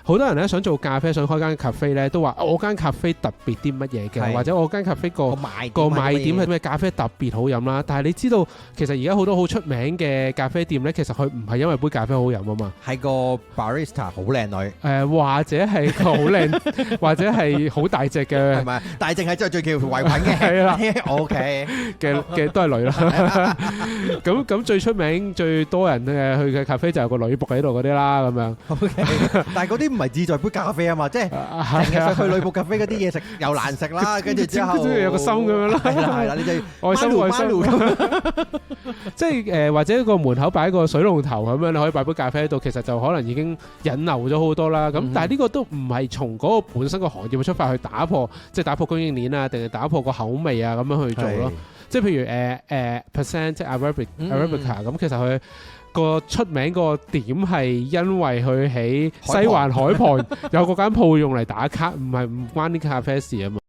好多人咧想做咖啡，想開間 cafe 咧，都話我間 cafe 特別啲乜嘢嘅，或者我間 cafe 個賣點係咩咖啡特別好飲啦。但係你知道其實而家好多好出名嘅咖啡店咧，其實佢唔係因為杯咖啡好飲啊嘛，係個 barista 好靚女，或者係個好靚，或者係好大隻嘅，係咪？但係淨係真係最叫圍裙嘅，係啦，OK 嘅都係女啦。咁最出名最多人去嘅咖啡就有個女僕喺度嗰啲啦，咁樣。OK， 但係嗰啲唔係志在杯咖啡啊嘛，即係成日想去女僕咖啡嗰啲嘢食又難食啦，跟住之後有個心咁樣啦，係啦，你就愛心，即係或者個門口擺個水龍頭咁樣，你可以擺杯咖啡喺度，其實就可能已經引流咗好多啦。咁但係呢個都唔係從嗰個本身個行業出發去打破，即係打破供應鏈啊，定係打破個口味啊咁樣去做咯。即係譬如percent 即係 Arabica 咁，其實佢個出名個點係因為佢喺西環海旁有嗰間鋪用嚟打卡，唔關啲咖啡事啊嘛。